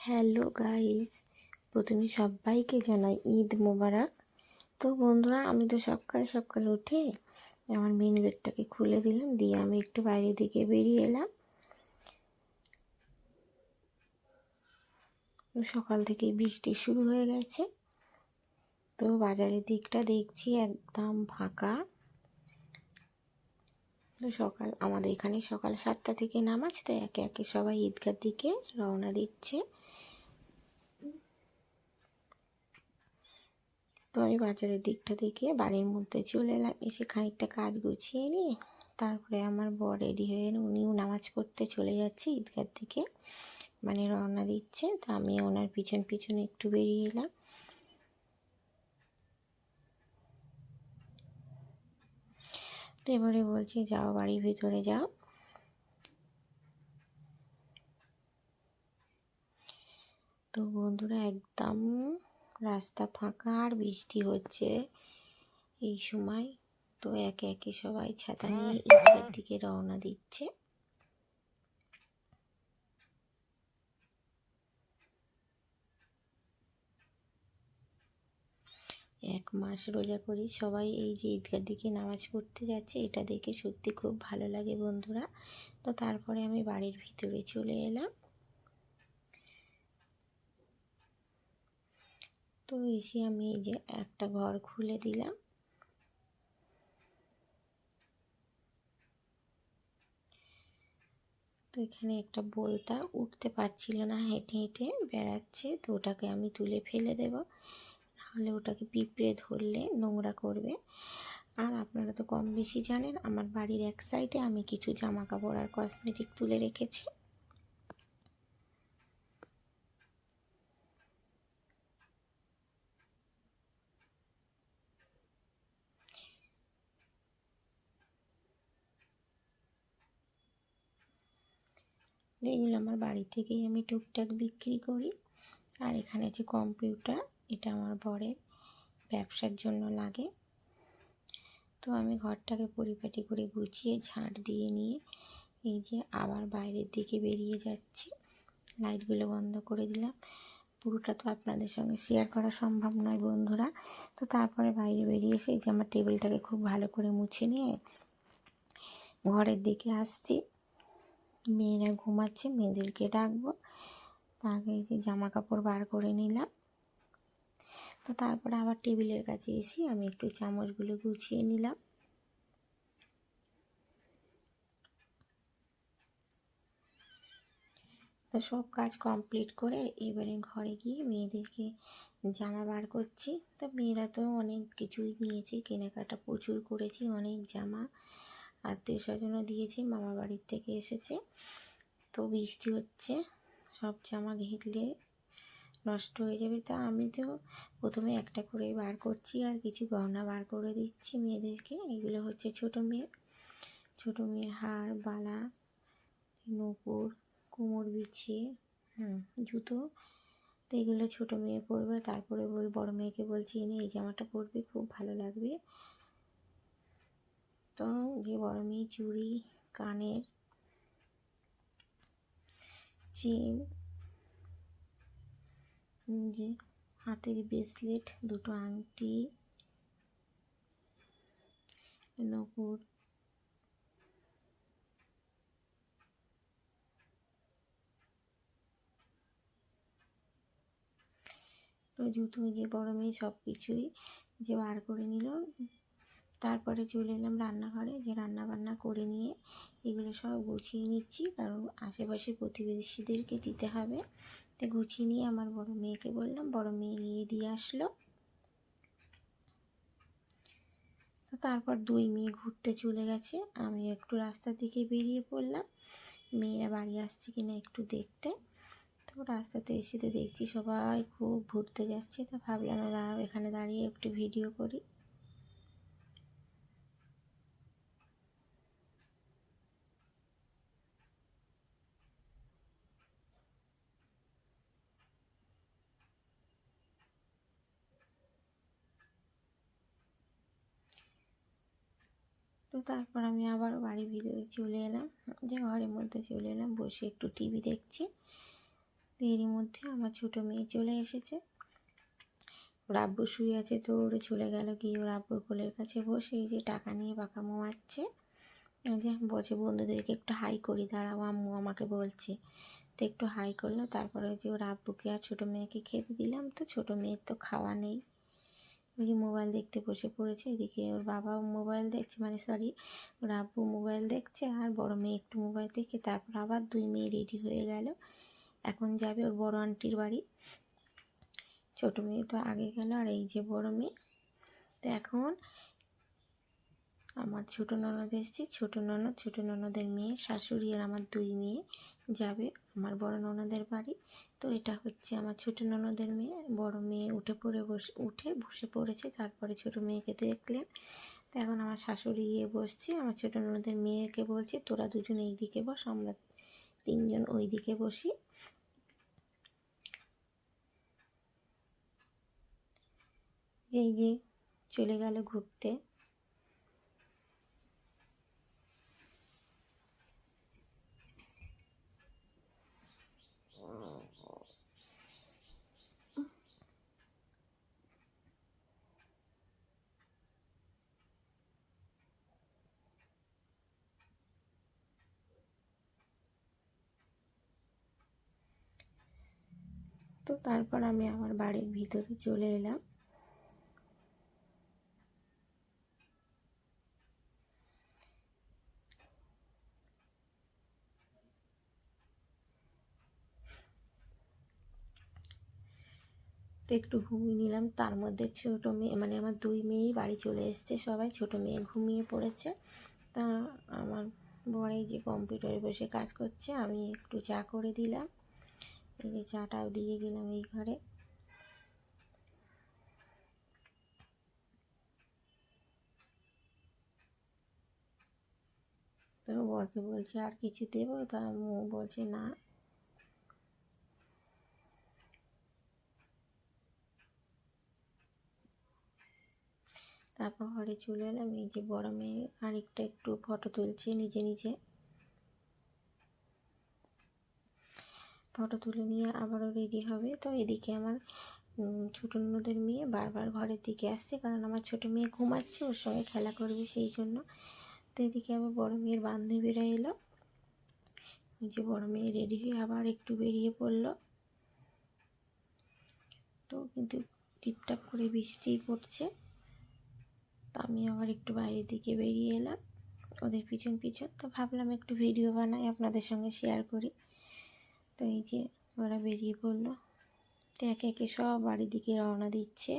Hello guys, প্রথমে সবাইকে জানাই ঈদ মোবারক। তো বন্ধুরা, আমি তো সকাল সকাল উঠে আমার মেন গেটটাকে খুলে দিলাম, দিয়ে আমি একটু বাইরের দিকে বেরিয়ে এলাম। সকাল থেকেই বৃষ্টি শুরু হয়ে গেছে। তো বাজারের দিকটা দেখছি একদম ফাঁকা। তো আমাদের এখানে সকাল 7টা থেকে নামাজ, তো একে একে সবাই ঈদগার দিকে রওনা দিচ্ছে। তো আমি বাজারের দিকটা দেখে বাড়ির মধ্যে চলে এলাম। এসে খানিকটা কাজ গুছিয়ে নিয়ে তারপরে আমার বর রেডি হয়ে উনিও নামাজ পড়তে চলে যাচ্ছে ঈদগার দিকে, মানে রওনা দিচ্ছে। তো আমি ওনার পিছন পিছনে একটু বেরিয়ে এলাম। তো এবারে বলছি, যাও বাড়ির ভিতরে যাও। তো বন্ধুরা, একদম রাস্তা ফাঁকা আর বৃষ্টি হচ্ছে এই সময়। তো একে একে সবাই ছাতা নিয়ে ঈদগার দিকে রওনা দিচ্ছে। 1 মাস রোজা করি, সবাই এই যে ঈদগার দিকে নামাজ পড়তে যাচ্ছে, এটা দেখে সত্যি খুব ভালো লাগে বন্ধুরা। তো তারপরে আমি বাড়ির ভিতরে চলে এলাম। তো এসে আমি এই যে একটা ঘর খুলে দিলাম। তো এখানে একটা বলতা উঠতে পারছিল না, হেঁটে হেঁটে বেড়াচ্ছে। তো ওটাকে আমি তুলে ফেলে দেব, নাহলে ওটাকে পিঁপড়ে ধরলে নোংরা করবে। আর আপনারা তো কম বেশি জানেন, আমার বাড়ির এক সাইডে আমি কিছু জামা কাপড় আর কসমেটিক তুলে রেখেছি। এগুলো আমার বাড়ি থেকেই আমি টুকটাক বিক্রি করি। আর এখানে যে কম্পিউটার, এটা আমার বরের ব্যবসার জন্য লাগে। তো আমি ঘরটাকে পরিপাটি করে গুছিয়ে ঝাঁট দিয়ে নিয়ে এই যে আবার বাইরের দিকে বেরিয়ে যাচ্ছি। লাইটগুলো বন্ধ করে দিলাম। পুরোটা তো আপনাদের সঙ্গে শেয়ার করা সম্ভব নয় বন্ধুরা। তো তারপরে বাইরে বেরিয়ে এসে এই যে আমার টেবিলটাকে খুব ভালো করে মুছে নিয়ে ঘরের দিকে আসছি। মেয়েরা ঘুমাচ্ছে, মেয়েদেরকে ডাকবো। তার আগে এই যে জামা কাপড় বার করে নিলাম। তো তারপরে আবার টেবিলের কাছে এসে আমি একটু চামচগুলো গুছিয়ে নিলাম। তো সব কাজ কমপ্লিট করে এবারে ঘরে গিয়ে মেয়েদেরকে জামা বার করছি। তো মেয়েরা তো অনেক কিছুই নিয়েছে, কেনাকাটা প্রচুর করেছি, অনেক জামা আত্মীয় স্বজনও দিয়েছি, মামার বাড়ির থেকে এসেছে। তো বৃষ্টি হচ্ছে, সব জামা ঘেঁটলে নষ্ট হয়ে যাবে। তা আমি তো প্রথমে একটা করে বার করছি আর কিছু গহনা বার করে দিচ্ছি মেয়েদেরকে। এগুলো হচ্ছে ছোটো মেয়ের হার, বালা, নূপুর, কোমর বিছিয়ে জুতো। তো এগুলো ছোটো মেয়ে পরবে। তারপরে বড় মেয়েকে বলছি, এনে এই জামাটা পরবে, খুব ভালো লাগবে। তো যে বড় মেয়ে চুড়ি, কানের চেন, যে হাতের ব্রেসলেট, দুটো আংটি, নূপুর, তো জুতো, যে বড় মেয়ে সব কিছুই যে বার করে নিল। তারপরে চলে এলাম রান্নাঘরে, যে রান্না বান্না করে নিয়ে এগুলো সব গুছিয়ে নিচ্ছি, কারণ আশেপাশে প্রতিবেশীদেরকে দিতে হবে। তো গুছিয়ে নিয়ে আমার বড় মেয়েকে বললাম, বড় মেয়ে নিয়ে দিয়ে আসলো। তো তারপর 2 মেয়ে ঘুরতে চলে গেছে, আমি একটু রাস্তার দিকে বেরিয়ে পড়লাম মেয়েরা বাড়ি আসছে কিনা একটু দেখতে। তো রাস্তাতে এসে তো দেখছি সবাই খুব ঘুরতে যাচ্ছে। তো ভাবলাম দাঁড়াও, এখানে দাঁড়িয়ে একটু ভিডিও করি। তো তারপর আমি আবার বাড়ির ভিতরে চলে এলাম, যে ঘরের মধ্যে চলে এলাম, বসে একটু টিভি দেখছি। এরই মধ্যে আমার ছোটো মেয়ে চলে এসেছে। ওর আব্বু শুয়ে আছে, তো ওরে চলে গেল, গিয়ে ওর আব্বুর কোলের কাছে বসে এই যে টাকা নিয়ে পাকামো মারছে। যে বলছে বন্ধুদেরকে একটু হাই করি, দাঁড়াও আম্মু আমাকে বলছে। তো একটু হাই করলো, তারপরে যে ওর আব্বুকে আর ছোটো মেয়েকে খেতে দিলাম। তো ছোটো মেয়ের তো খাওয়া নেই, ওই যে মোবাইল দেখতে বসে পড়েছে। এদিকে ওর বাবাও মোবাইল দেখছে, মানে সরি ওর আব্বু মোবাইল দেখছে, আর বড় মেয়ে একটু মোবাইল দেখে তারপর আবার দুই মেয়ে রেডি হয়ে গেল। এখন যাবে ওর বড় আন্টির বাড়ি। ছোটো মেয়ে তো আগে গেল, আর এই যে বড় মেয়ে। তো এখন আমার ছোটো ননদ এসেছে, ছোটো ননদের মেয়ে, শাশুড়ি আর আমার দুই মেয়ে যাবে আমার বড় ননদের বাড়ি। তো এটা হচ্ছে আমার ছোটো ননদের মেয়ে। বড় মেয়ে উঠে বসে পড়েছে, তারপরে ছোটো মেয়েকে দেখলেন। তো এখন আমার শাশুড়ি গিয়ে বসছে, আমার ছোটো ননদের মেয়েকে বলছে তোরা দুজন এই দিকে বস, আমরা তিনজন ওই দিকে বসি। যেই যে চলে গেল ঘুরতে। তো তারপর আমি আমার বাড়ির ভিতরে চলে এলাম। তো একটু ঘুমিয়ে নিলাম, তার মধ্যে ছোটো মেয়ে মানে আমার দুই মেয়েই বাড়ি চলে এসছে সবাই। ছোটো মেয়ে ঘুমিয়ে পড়েছে। তা আমার বর এই যে কম্পিউটারে বসে কাজ করছে, আমি একটু চা করে দিলাম। এই যে চাটাও দিয়ে গেলাম এই ঘরে। তো বরকে বলছে আর কিছু দেবো, তা ও বলছে না। তারপর ঘরে চলে এলাম। এই যে বড় মেয়ে খানিকটা একটু ফটো তুলছে নিজে নিজে। ফটো তুলে নিয়ে আবারও রেডি হবে। তো এদিকে আমার ছোটো ননদের মেয়ে বারবার ঘরের দিকে আসছে, কারণ আমার ছোটো মেয়ে ঘুমাচ্ছে, ওর সঙ্গে খেলা করবে সেই জন্য। তো এদিকে আমার বড় মেয়ের বান্ধবীরা এলো। এই যে বড় মেয়ে রেডি হয়ে আবার একটু বেরিয়ে পড়লো। তো কিন্তু টিপটাপ করে বৃষ্টি পড়ছে। তো আমি আবার একটু বাইরের দিকে বেরিয়ে এলাম ওদের পিছন পিছন। তো ভাবলাম একটু ভিডিও বানাই, আপনাদের সঙ্গে শেয়ার করি। তো এই যে ওরা বেরিয়ে পড়লো। তো একে একে সব বাড়ির দিকে রওনা দিচ্ছে।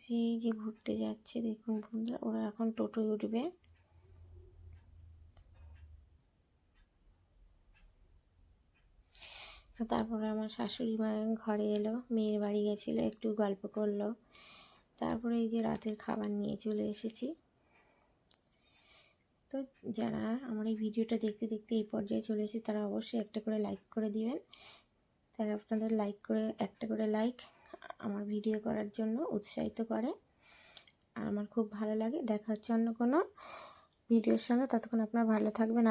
সেই যে ঘুরতে যাচ্ছে, দেখুন বন্ধুরা, ওরা এখন টোটোয় উঠবে। তো তারপরে আমার শাশুড়ি মা ঘরে এলো, মেয়ের বাড়ি গেছিলো, একটু গল্প করলো। তারপরে এই যে রাতের খাবার নিয়ে চলে এসেছি। তো যারা আমার এই ভিডিওটা দেখতে দেখতে এই পর্যায়ে চলে এসেছে, তারা অবশ্যই একটা করে লাইক করে দিবেন। তারা আপনাদের একটা করে লাইক আমার ভিডিও করার জন্য উৎসাহিত করে, আর আমার খুব ভালো লাগে। দেখা হচ্ছে অন্য কোনো ভিডিওর সঙ্গে, ততক্ষণ আপনারা ভালো থাকবেন।